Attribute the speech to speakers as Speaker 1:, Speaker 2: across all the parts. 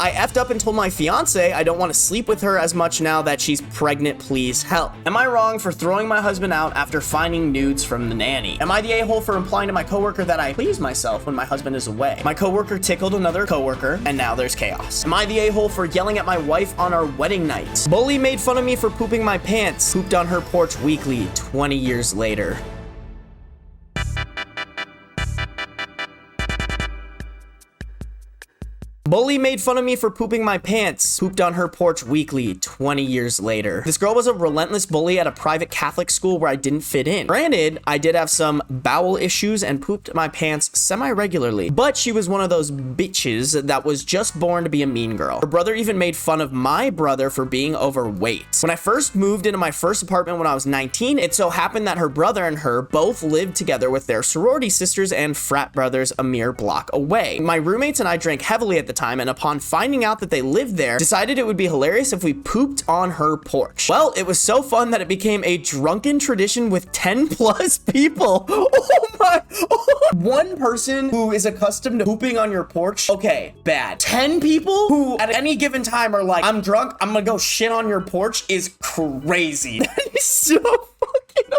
Speaker 1: I effed up and told my fiance I don't want to sleep with her as much now that she's pregnant. Please help. Am I wrong for throwing my husband out after finding nudes from the nanny? Am I the a-hole for implying to my coworker that I please myself when my husband is away? My coworker tickled another coworker, and now there's chaos. Am I the a-hole for yelling at my wife on our wedding night? Bully made fun of me for pooping my pants. Pooped on her porch weekly 20 years later. Bully made fun of me for pooping my pants. Pooped on her porch weekly 20 years later. This girl was a relentless bully at a private Catholic school where I didn't fit in. Granted, I did have some bowel issues and pooped my pants semi-regularly, but she was one of those bitches that was just born to be a mean girl. Her brother even made fun of my brother for being overweight. When I first moved into my first apartment when I was 19, it so happened that her brother and her both lived together with their sorority sisters and frat brothers a mere block away. My roommates and I drank heavily at the time, and upon finding out that they lived there, decided it would be hilarious if we pooped on her porch. Well, it was so fun that it became a drunken tradition with 10 plus people. Oh my. One person who is accustomed to pooping on your porch. Okay, bad. 10 people who at any given time are like, I'm drunk, I'm gonna go shit on your porch is crazy. That is so fucking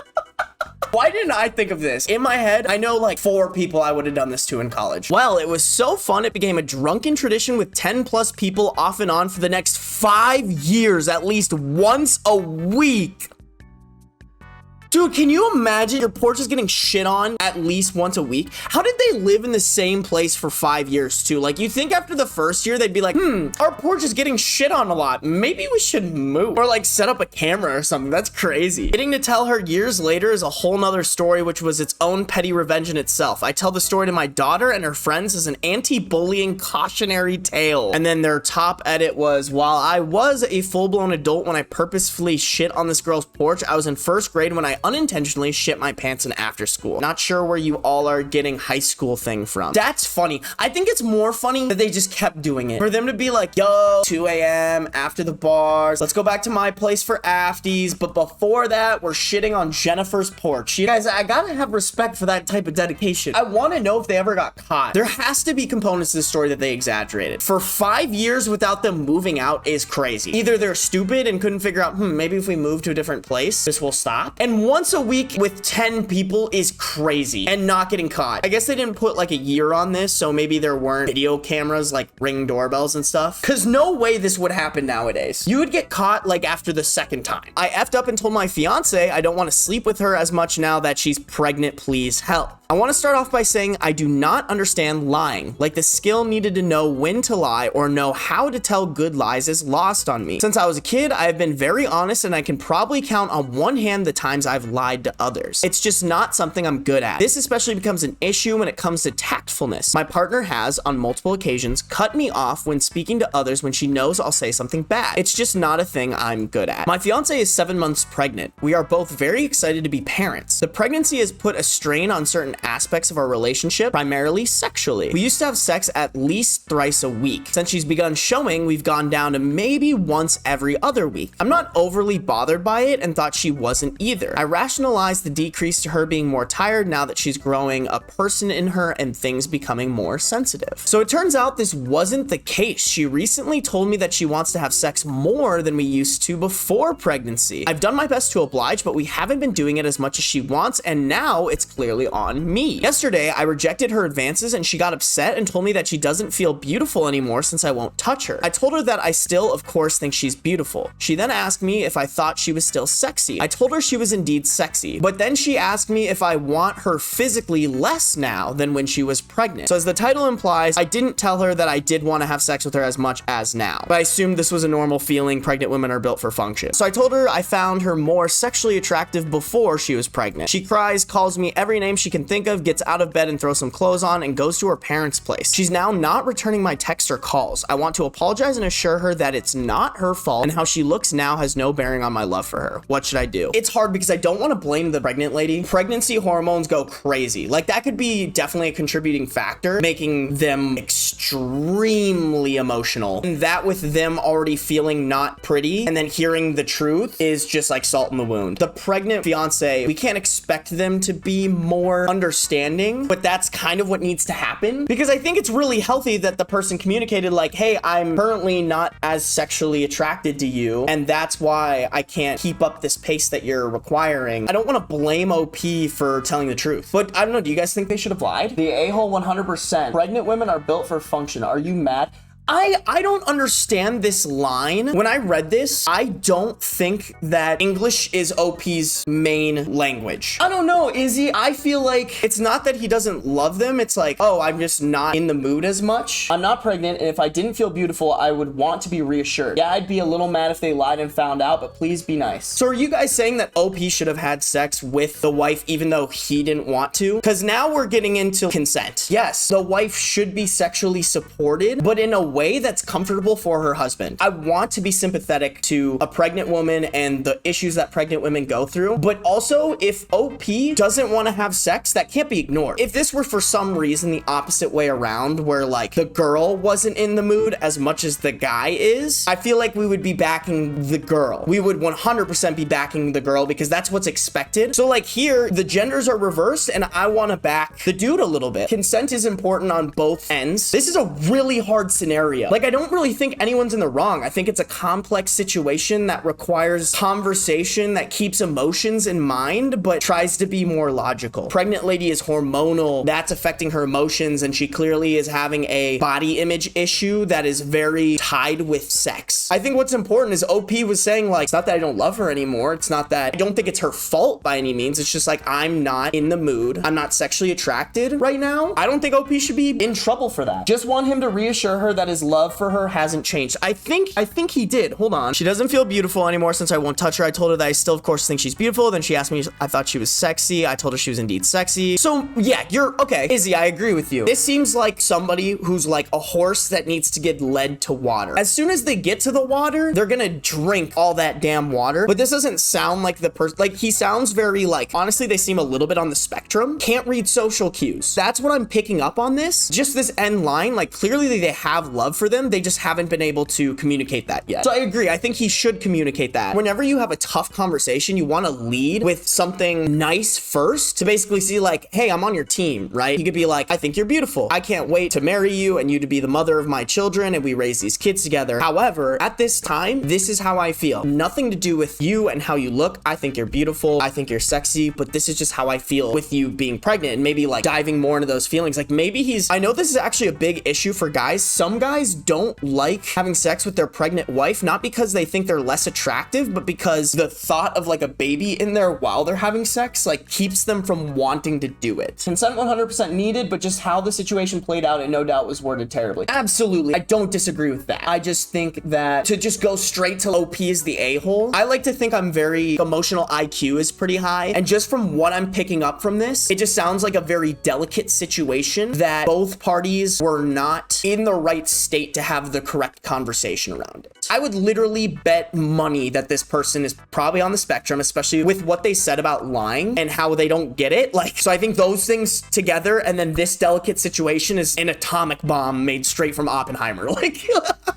Speaker 1: Why didn't I think of this? In my head, I know like 4 people I would have done this to in college. Well, it was so fun, it became a drunken tradition with 10 plus people off and on for the next 5 years, at least once a week. Dude, can you imagine your porch is getting shit on at least once a week? How did they live in the same place for 5 years too? Like, you think after the first year, they'd be like, our porch is getting shit on a lot. Maybe we should move or like set up a camera or something. That's crazy. Getting to tell her years later is a whole nother story, which was its own petty revenge in itself. I tell the story to my daughter and her friends as an anti-bullying cautionary tale. And then their top edit was, while I was a full-blown adult when I purposefully shit on this girl's porch, I was in first grade when I unintentionally shit my pants in after school. Not sure where you all are getting high school thing from. That's funny. I think it's more funny that they just kept doing it. For them to be like, yo, 2 a.m. after the bars, let's go back to my place for afties. But before that, we're shitting on Jennifer's porch. You guys, I gotta have respect for that type of dedication. I want to know if they ever got caught. There has to be components to the story that they exaggerated. For 5 years without them moving out is crazy. Either they're stupid and couldn't figure out, maybe if we move to a different place, this will stop. And once a week with 10 people is crazy and not getting caught. I guess they didn't put like a year on this, so maybe there weren't video cameras like Ring doorbells and stuff. Cause no way this would happen nowadays. You would get caught like after the second time. I effed up and told my fiance I don't want to sleep with her as much now that she's pregnant. Please help. I want to start off by saying I do not understand lying. Like, the skill needed to know when to lie or know how to tell good lies is lost on me. Since I was a kid, I have been very honest, and I can probably count on one hand the times I've lied to others. It's just not something I'm good at. This especially becomes an issue when it comes to tactfulness. My partner has, on multiple occasions, cut me off when speaking to others when she knows I'll say something bad. It's just not a thing I'm good at. My fiance is 7 months pregnant. We are both very excited to be parents. The pregnancy has put a strain on certain aspects of our relationship, primarily sexually. We used to have sex at least thrice a week. Since she's begun showing, we've gone down to maybe once every other week. I'm not overly bothered by it and thought she wasn't either. I rationalized the decrease to her being more tired now that she's growing a person in her and things becoming more sensitive. So it turns out this wasn't the case. She recently told me that she wants to have sex more than we used to before pregnancy. I've done my best to oblige, but we haven't been doing it as much as she wants, and now it's clearly on me. Yesterday, I rejected her advances and she got upset and told me that she doesn't feel beautiful anymore since I won't touch her. I told her that I still, of course, think she's beautiful. She then asked me if I thought she was still sexy. I told her she was indeed sexy, but then she asked me if I want her physically less now than when she was pregnant. So as the title implies, I didn't tell her that I did want to have sex with her as much as now, but I assumed this was a normal feeling. Pregnant women are built for function. So I told her I found her more sexually attractive before she was pregnant. She cries, calls me every name she can think of, gets out of bed and throws some clothes on, and goes to her parents' place. She's now not returning my texts or calls. I want to apologize and assure her that it's not her fault, and how she looks now has no bearing on my love for her. What should I do? It's hard because I don't want to blame the pregnant lady. Pregnancy hormones go crazy. Like, that could be definitely a contributing factor, making them extremely emotional. And that with them already feeling not pretty and then hearing the truth is just like salt in the wound. The pregnant fiance, we can't expect them to be more understanding misunderstanding, but that's kind of what needs to happen. Because I think it's really healthy that the person communicated like, hey, I'm currently not as sexually attracted to you, and that's why I can't keep up this pace that you're requiring. I don't want to blame OP for telling the truth, but I don't know, do you guys think they should have lied? The a-hole 100%. Pregnant women are built for function. Are you mad? I don't understand this line. When I read this, I don't think that English is OP's main language. I don't know, Izzy. I feel like it's not that he doesn't love them. It's like, oh, I'm just not in the mood as much. I'm not pregnant, and if I didn't feel beautiful, I would want to be reassured. Yeah, I'd be a little mad if they lied and found out, but please be nice. So are you guys saying that OP should have had sex with the wife even though he didn't want to? Because now we're getting into consent. Yes, the wife should be sexually supported, but in a way that's comfortable for her husband. I want to be sympathetic to a pregnant woman and the issues that pregnant women go through, but also if OP doesn't want to have sex, that can't be ignored. If this were for some reason the opposite way around, where like the girl wasn't in the mood as much as the guy is, I feel like we would be backing the girl. We would 100% be backing the girl because that's what's expected. So like here, the genders are reversed and I want to back the dude a little bit. Consent is important on both ends. This is a really hard scenario. Like, I don't really think anyone's in the wrong. I think it's a complex situation that requires conversation that keeps emotions in mind, but tries to be more logical. Pregnant lady is hormonal. That's affecting her emotions, and she clearly is having a body image issue that is very tied with sex. I think what's important is OP was saying, like, it's not that I don't love her anymore. It's not that I don't think it's her fault by any means. It's just like, I'm not in the mood. I'm not sexually attracted right now. I don't think OP should be in trouble for that. Just want him to reassure her that his love for her hasn't changed. I think he did. Hold on. She doesn't feel beautiful anymore since I won't touch her. I told her that I still, of course, think she's beautiful. Then she asked me, I thought she was sexy. I told her she was indeed sexy. So yeah, you're okay. Izzy, I agree with you. This seems like somebody who's like a horse that needs to get led to water. As soon as they get to the water, they're gonna drink all that damn water. But this doesn't sound like the person, like he sounds very like, honestly, they seem a little bit on the spectrum. Can't read social cues. That's what I'm picking up on this. Just this end line, like clearly they have love for them. They just haven't been able to communicate that yet. So I agree. I think he should communicate that. Whenever you have a tough conversation, you want to lead with something nice first to basically see like, hey, I'm on your team, right? You could be like, I think you're beautiful. I can't wait to marry you and you to be the mother of my children and we raise these kids together. However, at this time, this is how I feel. Nothing to do with you and how you look. I think you're beautiful. I think you're sexy, but this is just how I feel with you being pregnant, and maybe like diving more into those feelings. Like maybe I know this is actually a big issue for guys. Some guys don't like having sex with their pregnant wife, not because they think they're less attractive, but because the thought of like a baby in there while they're having sex like keeps them from wanting to do it. Consent 100% needed, but just how the situation played out, it no doubt was worded terribly. Absolutely. I don't disagree with that. I just think that to just go straight to OP is the a-hole. I like to think I'm very emotional IQ is pretty high. And just from what I'm picking up from this, it just sounds like a very delicate situation that both parties were not in the right state to have the correct conversation around it. I would literally bet money that this person is probably on the spectrum, especially with what they said about lying and how they don't get it. Like, so I think those things together and then this delicate situation is an atomic bomb made straight from Oppenheimer. Like,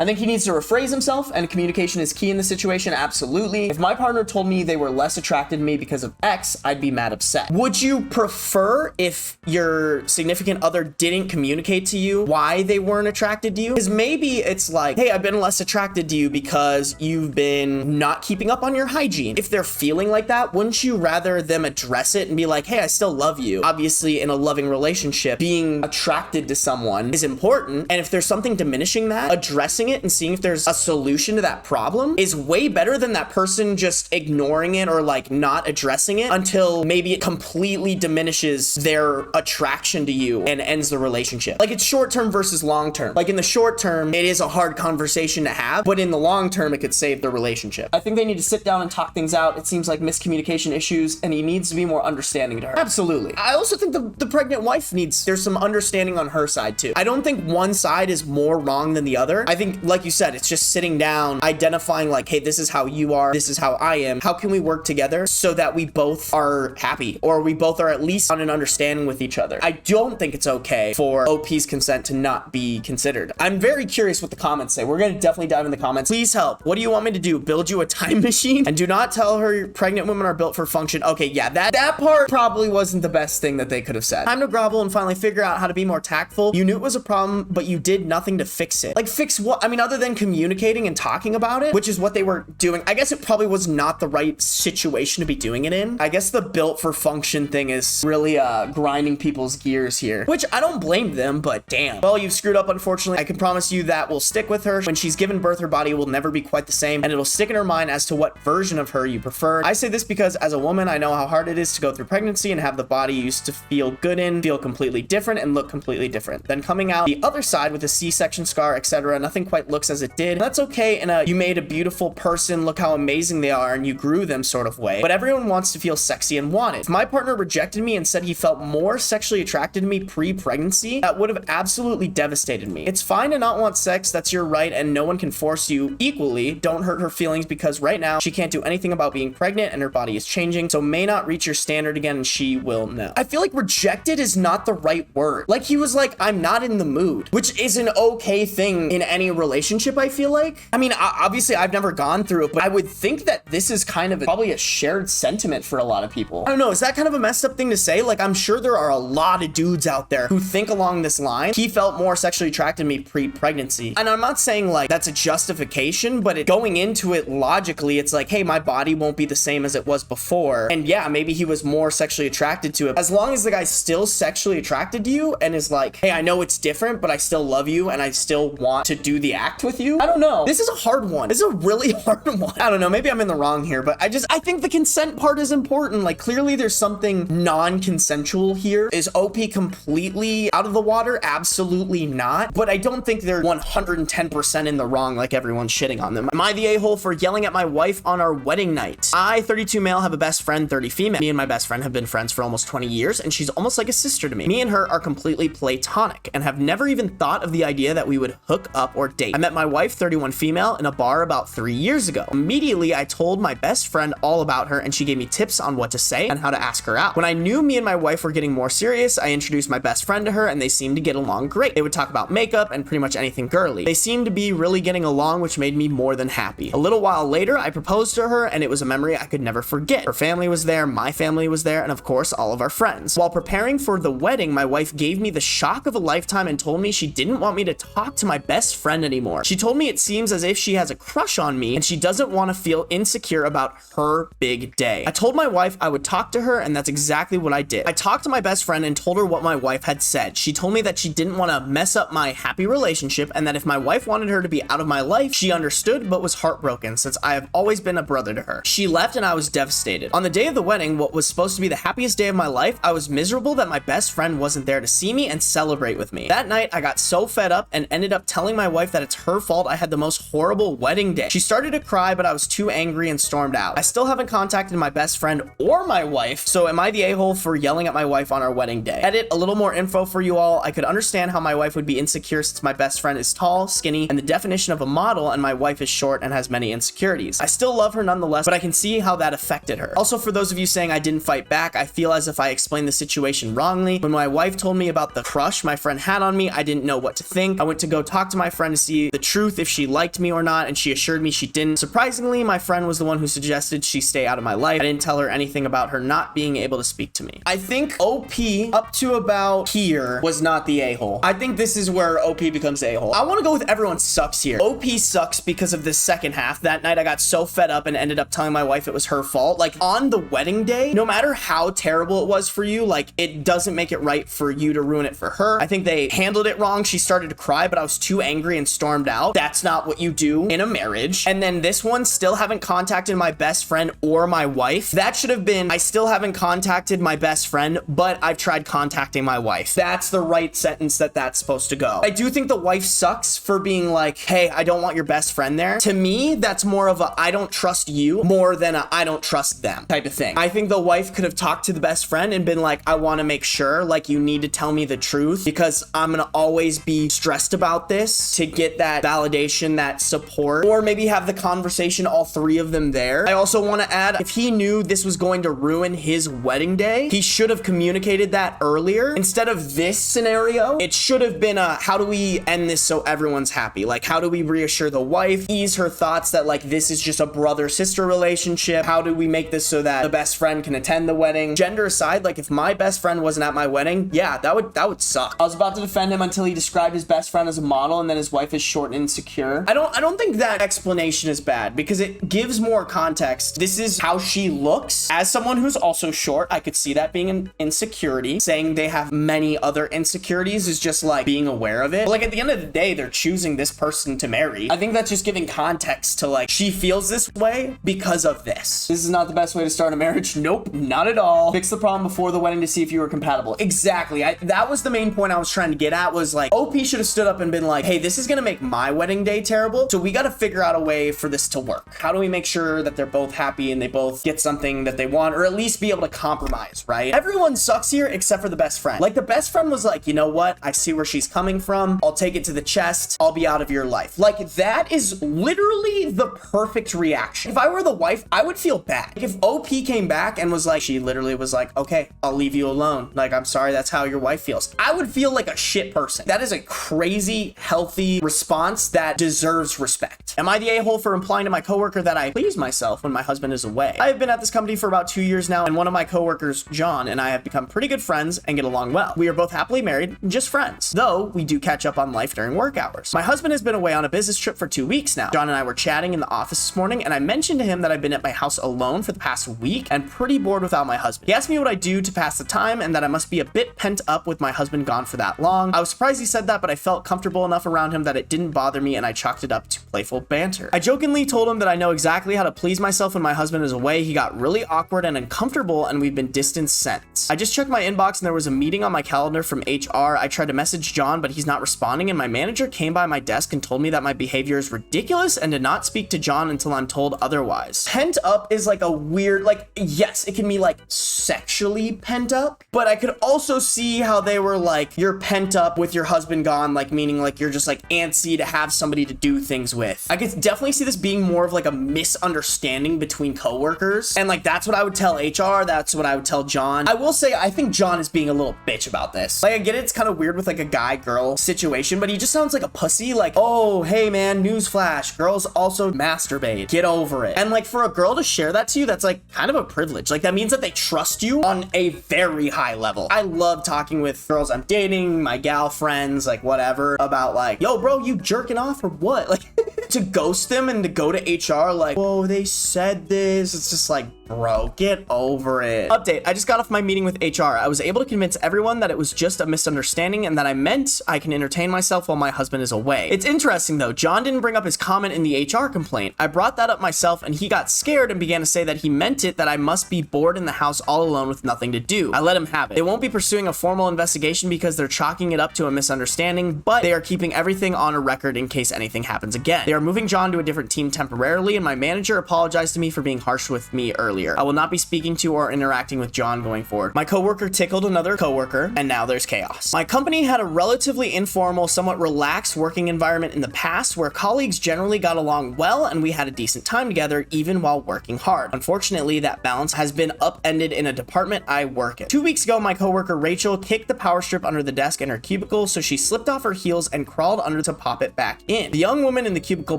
Speaker 1: I think he needs to rephrase himself, and communication is key in the situation. Absolutely. If my partner told me they were less attracted to me because of X, I'd be mad upset. Would you prefer if your significant other didn't communicate to you why they weren't attracted to you? Because maybe it's like, hey, I've been less attracted to you because you've been not keeping up on your hygiene. If they're feeling like that, wouldn't you rather them address it and be like, hey, I still love you? Obviously, in a loving relationship, being attracted to someone is important. And if there's something diminishing that, addressing it and seeing if there's a solution to that problem is way better than that person just ignoring it or like not addressing it until maybe it completely diminishes their attraction to you and ends the relationship. Like, it's short term versus long term. Like, in the short term, it is a hard conversation to have, but in the long term, it could save the relationship. I think they need to sit down and talk things out. It seems like miscommunication issues, and he needs to be more understanding to her. Absolutely. I also think the pregnant wife there's some understanding on her side too. I don't think one side is more wrong than the other. I think, like you said, it's just sitting down, identifying like, hey, this is how you are, this is how I am. How can we work together so that we both are happy, or we both are at least on an understanding with each other? I don't think it's okay for OP's consent to not be considered. I'm very curious what the comments say. We're going to definitely dive in the comments comments. Please help. What do you want me to do? Build you a time machine? And do not tell her pregnant women are built for function. Okay, yeah, that part probably wasn't the best thing that they could have said. Time to grovel and finally figure out how to be more tactful. You knew it was a problem, but you did nothing to fix it. Like, fix what? I mean, other than communicating and talking about it, which is what they were doing. I guess it probably was not the right situation to be doing it in. I guess the built for function thing is really grinding people's gears here, which I don't blame them, but damn. Well, you've screwed up, unfortunately. I can promise you that will stick with her. When she's given birth, her body will never be quite the same, and it'll stick in her mind as to what version of her you prefer. I say this because as a woman, I know how hard it is to go through pregnancy and have the body you used to feel good in feel completely different and look completely different. Then coming out the other side with a C-section scar, etc., nothing quite looks as it did. That's okay in a you made a beautiful person, look how amazing they are, and you grew them sort of way. But everyone wants to feel sexy and wanted. If my partner rejected me and said he felt more sexually attracted to me pre-pregnancy, that would have absolutely devastated me. It's fine to not want sex, that's your right, and no one can force you equally. Don't hurt her feelings because right now she can't do anything about being pregnant and her body is changing, so may not reach your standard again and she will know. I feel like rejected is not the right word. Like, he was like, I'm not in the mood, which is an okay thing in any relationship, I feel like. I mean, obviously I've never gone through it, but I would think that this is kind of probably a shared sentiment for a lot of people. I don't know, is that kind of a messed up thing to say? Like, I'm sure there are a lot of dudes out there who think along this line. He felt more sexually attracted to me pre-pregnancy. And I'm not saying like that's a justification, but going into it logically, it's like, hey, my body won't be the same as it was before. And yeah, maybe he was more sexually attracted to it. As long as the guy's still sexually attracted to you and is like, hey, I know it's different, but I still love you and I still want to do the act with you. I don't know. This is a hard one. This is a really hard one. I don't know. Maybe I'm in the wrong here, but I think the consent part is important. Like, clearly there's something non-consensual here. Is OP completely out of the water? Absolutely not. But I don't think they're 110% in the wrong like everyone's shitting on them. Am I the a-hole for yelling at my wife on our wedding night? I, 32 male, have a best friend, 30 female. Me and my best friend have been friends for almost 20 years, and she's almost like a sister to me. Me and her are completely platonic and have never even thought of the idea that we would hook up or date. I met my wife, 31 female, in a bar about 3 years ago. Immediately, I told my best friend all about her, and she gave me tips on what to say and how to ask her out. When I knew me and my wife were getting more serious, I introduced my best friend to her, and they seemed to get along great. They would talk about makeup and pretty much anything girly. They seemed to be really getting along, which made me more than happy. A little while later, I proposed to her, and it was a memory I could never forget. Her family was there, my family was there, and of course, all of our friends. While preparing for the wedding, my wife gave me the shock of a lifetime and told me she didn't want me to talk to my best friend anymore. She told me it seems as if she has a crush on me, and she doesn't want to feel insecure about her big day. I told my wife I would talk to her, and that's exactly what I did. I talked to my best friend and told her what my wife had said. She told me that she didn't want to mess up my happy relationship, and that if my wife wanted her to be out of my life, she understood but was heartbroken since I have always been a brother to her. She left and I was devastated. On the day of the wedding, what was supposed to be the happiest day of my life, I was miserable that my best friend wasn't there to see me and celebrate with me. That night, I got so fed up and ended up telling my wife that it's her fault I had the most horrible wedding day. She started to cry, but I was too angry and stormed out. I still haven't contacted my best friend or my wife, so am I the a-hole for yelling at my wife on our wedding day? Edit, a little more info for you all. I could understand how my wife would be insecure since my best friend is tall, skinny, and the definition of a model, and my wife is short and has many insecurities. I still love her nonetheless, but I can see how that affected her. Also, for those of you saying I didn't fight back, I feel as if I explained the situation wrongly. When my wife told me about the crush my friend had on me, I didn't know what to think. I went to go talk to my friend to see the truth if she liked me or not, and she assured me she didn't. Surprisingly, my friend was the one who suggested she stay out of my life. I didn't tell her anything about her not being able to speak to me. I think OP up to about here was not the a-hole. I think this is where OP becomes a-hole. I want to go with everyone sucks here. OP sucks because of this second half. That night I got so fed up and ended up telling my wife it was her fault. Like, on the wedding day, no matter how terrible it was for you, like, it doesn't make it right for you to ruin it for her. I think they handled it wrong. She started to cry, but I was too angry and stormed out. That's not what you do in a marriage. And then this one, still haven't contacted my best friend or my wife. That should have been, I still haven't contacted my best friend, but I've tried contacting my wife. That's the right sentence that's supposed to go. I do think the wife sucks for being like, hey, I don't want your best friend there. To me, that's more of a I don't trust you more than a I don't trust them type of thing. I think the wife could have talked to the best friend and been like, I want to make sure, like, you need to tell me the truth because I'm gonna always be stressed about this, to get that validation, that support, or maybe have the conversation, all three of them there. I also want to add, if he knew this was going to ruin his wedding day, he should have communicated that earlier. Instead of this scenario, it should have been a, how do we end this so everyone's happy? Like, how do we reassure the wife, ease her thoughts that like this is just a brother-sister relationship. How do we make this so that the best friend can attend the wedding? Gender aside, like if my best friend wasn't at my wedding, yeah, that would suck. I was about to defend him until he described his best friend as a model and then his wife is short and insecure. I don't think that explanation is bad because it gives more context. This is how she looks. As someone who's also short, I could see that being an insecurity. Saying they have many other insecurities is just like being aware of it. But like at the end of the day, they're choosing this person to marry. I think that's just giving context to like, she feels this way because of this. This is not the best way to start a marriage. Nope, not at all. Fix the problem before the wedding to see if you were compatible. Exactly. That was the main point I was trying to get at, was like, OP should have stood up and been like, hey, this is gonna make my wedding day terrible. So we got to figure out a way for this to work. How do we make sure that they're both happy and they both get something that they want, or at least be able to compromise, right? Everyone sucks here except for the best friend. Like the best friend was like, you know what? I see where she's coming from. I'll take it to the chest. I'll be out of your life. Like that is literally the perfect reaction. If I were the wife, I would feel bad. Like, if OP came back and was like, she literally was like, okay, I'll leave you alone. Like, I'm sorry, that's how your wife feels. I would feel like a shit person. That is a crazy, healthy response that deserves respect. Am I the a-hole for implying to my coworker that I please myself when my husband is away? I have been at this company for about 2 years now, and one of my coworkers, John, and I have become pretty good friends and get along well. We are both happily married, just friends, though we do catch up on life during work hours. My husband has been away on a business trip for 2 weeks now. John and I were chatting in the office this morning, and I mentioned to him that I've been at my house alone for the past week and pretty bored without my husband. He asked me what I do to pass the time and that I must be a bit pent up with my husband gone for that long. I was surprised he said that, but I felt comfortable enough around him that it didn't bother me, and I chalked it up to playful banter. I jokingly told him that I know exactly how to please myself when my husband is away. He got really awkward and uncomfortable, and we've been distanced since. I just checked my inbox and there was a meeting on my calendar from HR. I tried to message John, but he's not responding, and my manager came by my desk and told me that my behavior is ridiculous and to not speak to John until I'm told otherwise. Pent up is like a weird, like, yes, it can be like sexually pent up, but I could also see how they were like, you're pent up with your husband gone, like meaning like you're just like antsy to have somebody to do things with. I could definitely see this being more of like a misunderstanding between coworkers, and like that's what I would tell HR, that's what I would tell John. I will say I think John is being a little bitch about this. Like I get it, it's kind of weird with like a guy-girl situation, but he just sounds like a pussy. Like, oh hey man, newsflash, girls also masturbate, get over it. And like for a girl to share that to you, that's like kind of a privilege. Like that means that they trust you on a very high level. I love talking with girls I'm dating, my gal friends, like whatever, about like, yo bro, you jerking off or what? Like to ghost them and to go to HR like, whoa, they said this. It's just like, bro, get over it. Update, I just got off my meeting with HR. I was able to convince everyone that it was just a misunderstanding and that I meant I can entertain myself while my husband is away. It's interesting though, John didn't bring up his comment in the HR complaint. I brought that up myself and he got scared and began to say that he meant it, that I must be bored in the house all alone with nothing to do. I let him have it. They won't be pursuing a formal investigation because they're chalking it up to a misunderstanding, but they are keeping everything on a record in case anything happens again. They are moving John to a different team temporarily, and my manager apologized to me for being harsh with me earlier. I will not be speaking to or interacting with John going forward. My coworker tickled another coworker, and now there's chaos. My company had a relatively informal, somewhat relaxed working environment in the past where colleagues generally got along well and we had a decent time together even while working hard. Unfortunately, that balance has been upended in a department I work in. 2 weeks ago, my coworker Rachel kicked the power strip under the desk in her cubicle, so she slipped off her heels and crawled under to pop it back in. The young woman in the cubicle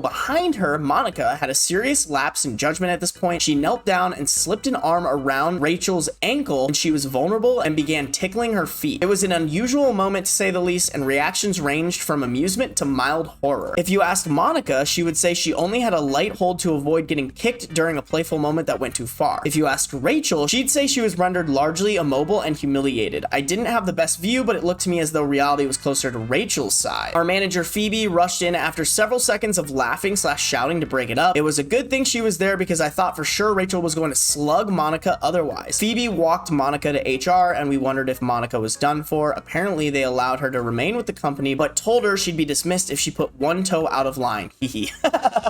Speaker 1: behind her, Monica, had a serious lapse in judgment at this point. She knelt down and slipped an arm around Rachel's ankle, and she was vulnerable and began tickling her feet. It was an unusual moment to say the least, and reactions ranged from amusement to mild horror. If you asked Monica, she would say she only had a light hold to avoid getting kicked during a playful moment that went too far. If you asked Rachel, she'd say she was rendered largely immobile and humiliated. I didn't have the best view, but it looked to me as though reality was closer to Rachel's side. Our manager Phoebe rushed in after several seconds of laughing / shouting to break it up. It was a good thing she was there because I thought for sure Rachel was going to slug Monica otherwise. Phoebe walked Monica to HR and we wondered if Monica was done for. Apparently they allowed her to remain with the company but told her she'd be dismissed if she put one toe out of line. Hehe.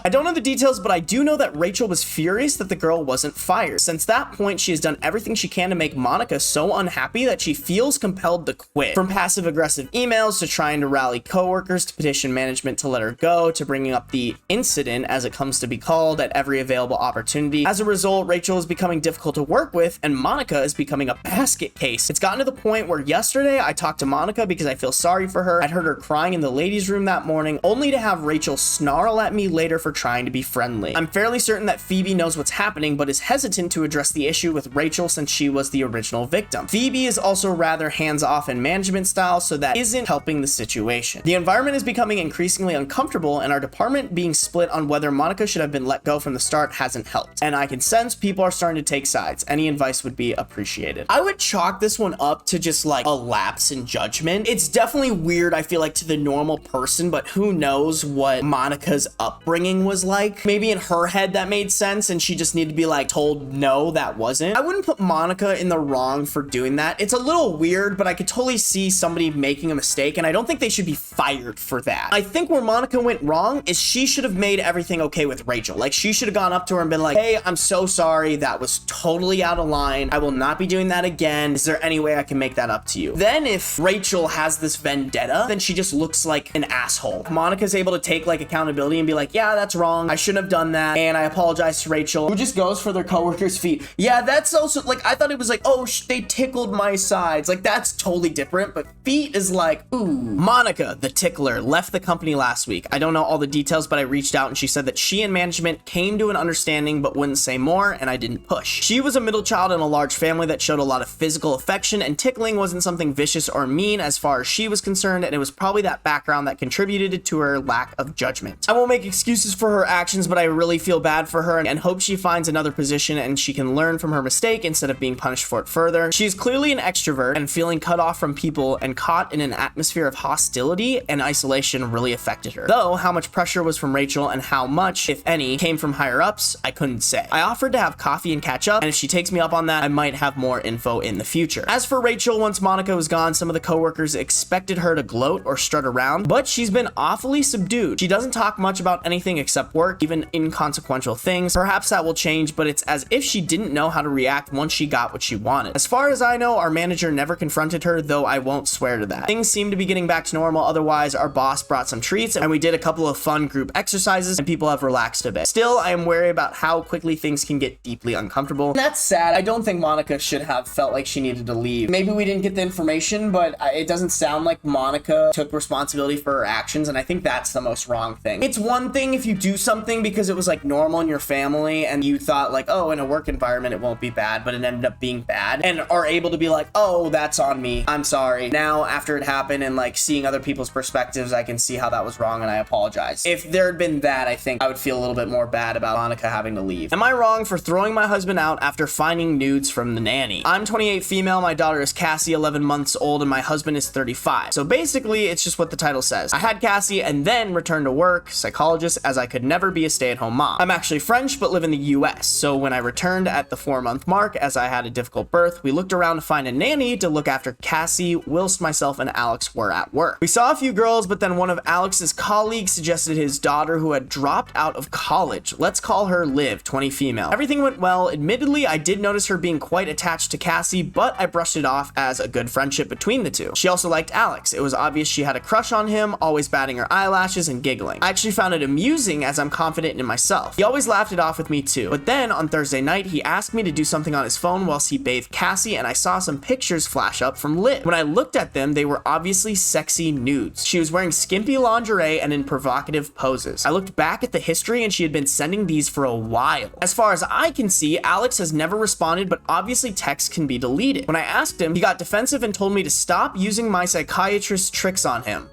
Speaker 1: I don't know the details, but I do know that Rachel was furious that the girl wasn't fired. Since that point, she has done everything she can to make Monica so unhappy that she feels compelled to quit. From passive-aggressive emails to trying to rally coworkers to petition management to let her go, to bringing up the incident, as it comes to be called, at every available opportunity. As a result, Rachel is becoming difficult to work with, and Monica is becoming a basket case. It's gotten to the point where yesterday I talked to Monica because I feel sorry for her. I'd heard her crying in the ladies' room that morning, only to have Rachel snarl at me later for trying to be friendly. I'm fairly certain that Phoebe knows what's happening, but is hesitant to address the issue with Rachel since she was the original victim. Phoebe is also rather hands-off in management style, so that isn't helping the situation. The environment is becoming increasingly uncomfortable, and our department being split on whether Monica should have been let go from the start hasn't helped. And I can sense people are starting to take sides. Any advice would be appreciated. I would chalk this one up to just like a lapse in judgment. It's definitely weird, I feel like, to the normal person, but who knows what Monica's upbringing was like. Maybe in her head that made sense and she just needed to be like told no, that wasn't. I wouldn't put Monica in the wrong for doing that. It's a little weird, but I could totally see somebody making a mistake, and I don't think they should be fired for that. I think where Monica went wrong is she should have made everything okay with Rachel. Like, she should have gone up to her and been like, hey, I'm so sorry, that was totally out of line, I will not be doing that again, is there any way I can make that up to you? Then if Rachel has this vendetta, then she just looks like an asshole. Monica's able to take like accountability and be like, yeah, that's wrong, I shouldn't have done that, and I apologize to Rachel, who just goes for their coworkers' feet. Yeah, that's also like, I thought it was like, oh, they tickled my sides. Like, that's totally different, but feet is like, ooh. Monica, the tickler, left the company last week. I don't know all the details, but I reached out and she said that she and management came to an understanding but wouldn't say more, and I didn't push. She was a middle child in a large family that showed a lot of physical affection, and tickling wasn't something vicious or mean as far as she was concerned, and it was probably that background that contributed to her lack of judgment. I won't make excuses for her actions, but I really feel bad for her and hope she finds another position and she can learn from her mistake instead of being punished for it further. She's clearly an extrovert, and feeling cut off from people and caught in an atmosphere of hostility and isolation really affected her. Though how much pressure was from Rachel and how much, if any, came from higher ups, I couldn't say. I offered to have coffee and catch up, and if she takes me up on that, I might have more info in the future. As for Rachel, once Monica was gone, some of the coworkers expected her to gloat or strut around, but she's been awfully subdued. She doesn't talk much about anything except work, even inconsequential things. Perhaps that will change, but it's as if she didn't know how to react once she got what she wanted. As far as I know, our manager never confronted her, though I won't swear to that. Things seem to be getting back to normal. Otherwise, our boss brought some treats and we did a couple of fun group exercises and people have relaxed a bit. Still, I am wary about how quickly things can get deeply uncomfortable. And that's sad. I don't think Monica should have felt like she needed to leave. Maybe we didn't get the information, but it doesn't sound like Monica took responsibility for her actions, and I think that's the most wrong thing. It's one thing if you do something because it was like normal in your family and you thought like, oh, in a work environment it won't be bad, but it ended up being bad, and are able to be like, oh, that's on me, I'm sorry. Now after it happened and like seeing other people's perspectives, I can see how that was wrong and I apologize. If there had been that, I think I would feel a little bit more bad about Monica having to leave. Am I wrong for throwing my husband out after finding nudes from the nanny? I'm 28 female, my daughter is Cassie, 11 months old, and my husband is 35. So basically it's just what the title says. I had Cassie and then returned to work, psychologist, as I could never be a stay-at-home mom. I'm actually French but live in the US, so when I returned at the 4-month mark as I had a difficult birth, we looked around to find a nanny to look after Cassie whilst myself and Alex were at work. We saw a few girls, but then one of Alex's colleagues suggested his daughter who had dropped out of college. Let's call her Liv, 20 female. Everything went well. Admittedly, I did notice her being quite attached to Cassie, but I brushed it off as a good friendship between the two. She also liked Alex. It was obvious she had a crush on him, always batting her eyelashes and giggling. I actually found it amusing as I'm confident in myself. He always laughed it off with me too. But then on Thursday night, he asked me to do something on his phone whilst he bathed Cassie, and I saw some pictures flash up from Liv. When I looked at them, they were obviously sexy nudes. She was wearing skimpy lingerie and in provocative poses. I looked back at the history and she had been sending these for a while. As far as I can see, Alex has never responded, but obviously texts can be deleted. When I asked him, he got defensive and told me to stop using my psychiatrist's tricks on him.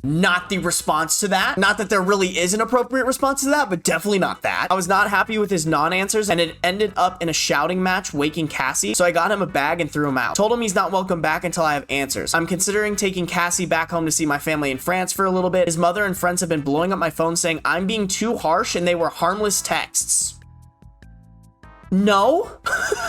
Speaker 1: Not the response to that. Not that there really is an appropriate response to that, but definitely not that. I was not happy with his non-answers, and it ended up in a shouting match waking Cassie, so I got him a bag and threw him out. Told him he's not welcome back until I have answers. I'm considering taking Cassie back home to see my family in France for a little bit. His mother and friends have been blowing up my phone saying I'm being too harsh, and they were harmless texts. No.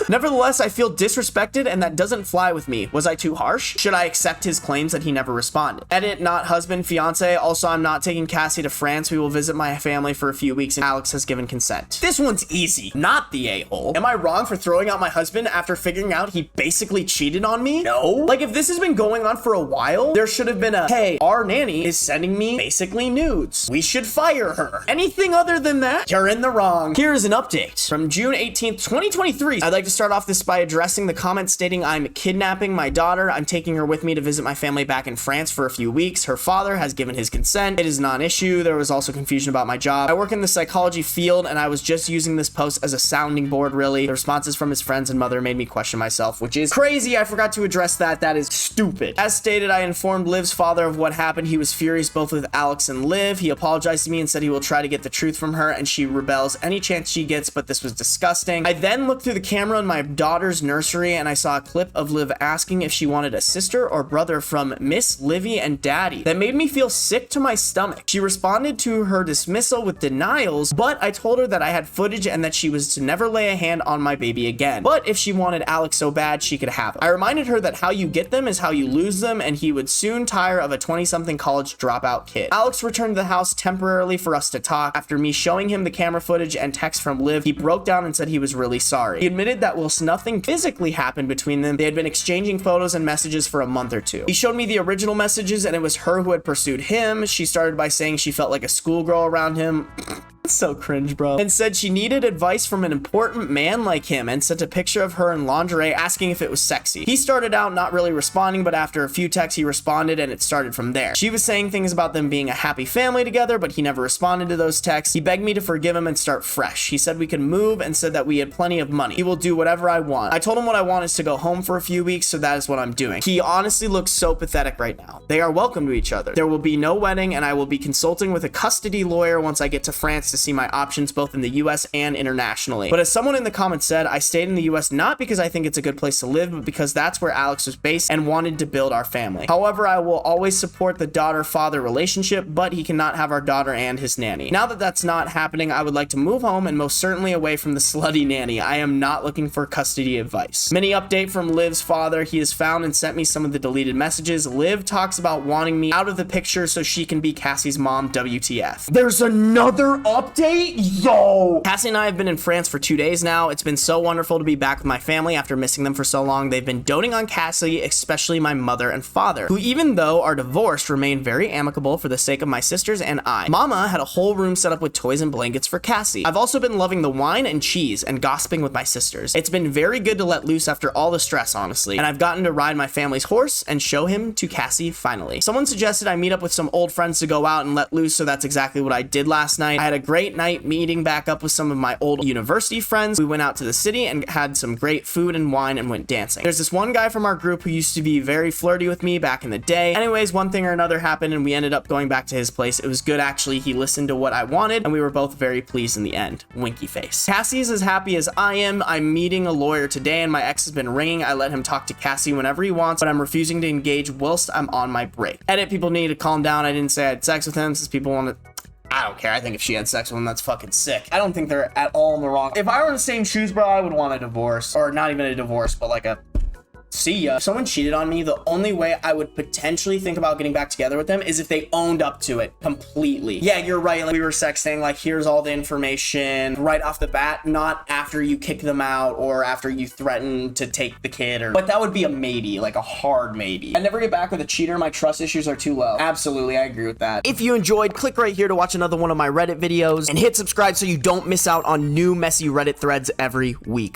Speaker 1: Nevertheless, I feel disrespected and that doesn't fly with me. Was I too harsh? Should I accept his claims that he never responded? Edit, not husband, fiance. Also, I'm not taking Cassie to France. We will visit my family for a few weeks and Alex has given consent. This one's easy. Not the a-hole. Am I wrong for throwing out my husband after figuring out he basically cheated on me? No. Like, if this has been going on for a while, there should have been a, hey, our nanny is sending me basically nudes. We should fire her. Anything other than that, you're in the wrong. Here is an update from June 18th, 2023. I'd like to start off this by addressing the comment stating I'm kidnapping my daughter. I'm taking her with me to visit my family back in France for a few weeks. Her father has given his consent. It is non-issue. There was also confusion about my job. I work in the psychology field and I was just using this post as a sounding board, really. The responses from his friends and mother made me question myself, which is crazy. I forgot to address that. That is stupid. As stated, I informed Liv's father of what happened. He was furious both with Alex and Liv. He apologized to me and said he will try to get the truth from her and she rebels any chance she gets, but this was disgusting. I then looked through the camera in my daughter's nursery and I saw a clip of Liv asking if she wanted a sister or brother from Miss Livy and Daddy. That made me feel sick to my stomach. She responded to her dismissal with denials, but I told her that I had footage and that she was to never lay a hand on my baby again. But if she wanted Alex so bad, she could have him. I reminded her that how you get them is how you lose them, and he would soon tire of a 20-something college dropout kid. Alex returned to the house temporarily for us to talk. After me showing him the camera footage and text from Liv, he broke down and said he was really sorry. He admitted that whilst nothing physically happened between them, they had been exchanging photos and messages for a month or two. He showed me the original messages and it was her who had pursued him. She started by saying she felt like a schoolgirl around him. So cringe, bro. And said she needed advice from an important man like him and sent a picture of her in lingerie asking if it was sexy. He started out not really responding, but after a few texts he responded and it started from there. She was saying things about them being a happy family together, but he never responded to those texts. He begged me to forgive him and start fresh. He said we could move and said that we had plenty of money. He will do whatever I want. I told him what I want is to go home for a few weeks, so that is what I'm doing. He honestly looks so pathetic right now. They are welcome to each other. There will be no wedding and I will be consulting with a custody lawyer once I get to France to see my options both in the US and internationally. But as someone in the comments said, I stayed in the US not because I think it's a good place to live, but because that's where Alex was based and wanted to build our family. However, I will always support the daughter-father relationship, but he cannot have our daughter and his nanny. Now that that's not happening, I would like to move home and most certainly away from the slutty nanny. I am not looking for custody advice. Mini update from Liv's father. He has found and sent me some of the deleted messages. Liv talks about wanting me out of the picture so she can be Cassie's mom. WTF. There's another update? Yo! Cassie and I have been in France for 2 days now. It's been so wonderful to be back with my family after missing them for so long. They've been doting on Cassie, especially my mother and father, who even though are divorced, remain very amicable for the sake of my sisters and I. Mama had a whole room set up with toys and blankets for Cassie. I've also been loving the wine and cheese and gossiping with my sisters. It's been very good to let loose after all the stress, honestly, and I've gotten to ride my family's horse and show him to Cassie finally. Someone suggested I meet up with some old friends to go out and let loose, so that's exactly what I did last night. I had a great night meeting back up with some of my old university friends. We went out to the city and had some great food and wine and went dancing. There's this one guy from our group who used to be very flirty with me back in the day. Anyways, one thing or another happened and we ended up going back to his place. It was good actually. He listened to what I wanted and we were both very pleased in the end. Winky face. Cassie's as happy as I am. I'm meeting a lawyer today and my ex has been ringing. I let him talk to Cassie whenever he wants, but I'm refusing to engage whilst I'm on my break. Edit, people need to calm down. I didn't say I had sex with him since people want to... I don't care. I think if she had sex with him, that's fucking sick. I don't think they're at all in the wrong. If I were in the same shoes, bro, I would want a divorce. Or not even a divorce, but like a... See ya. If someone cheated on me, the only way I would potentially think about getting back together with them is if they owned up to it completely. Yeah, you're right. Like we were sexting, like here's all the information right off the bat, not after you kick them out or after you threaten to take the kid or, but that would be a maybe, like a hard maybe. I never get back with a cheater. My trust issues are too low. Absolutely. I agree with that. If you enjoyed, click right here to watch another one of my Reddit videos and hit subscribe so you don't miss out on new messy Reddit threads every week.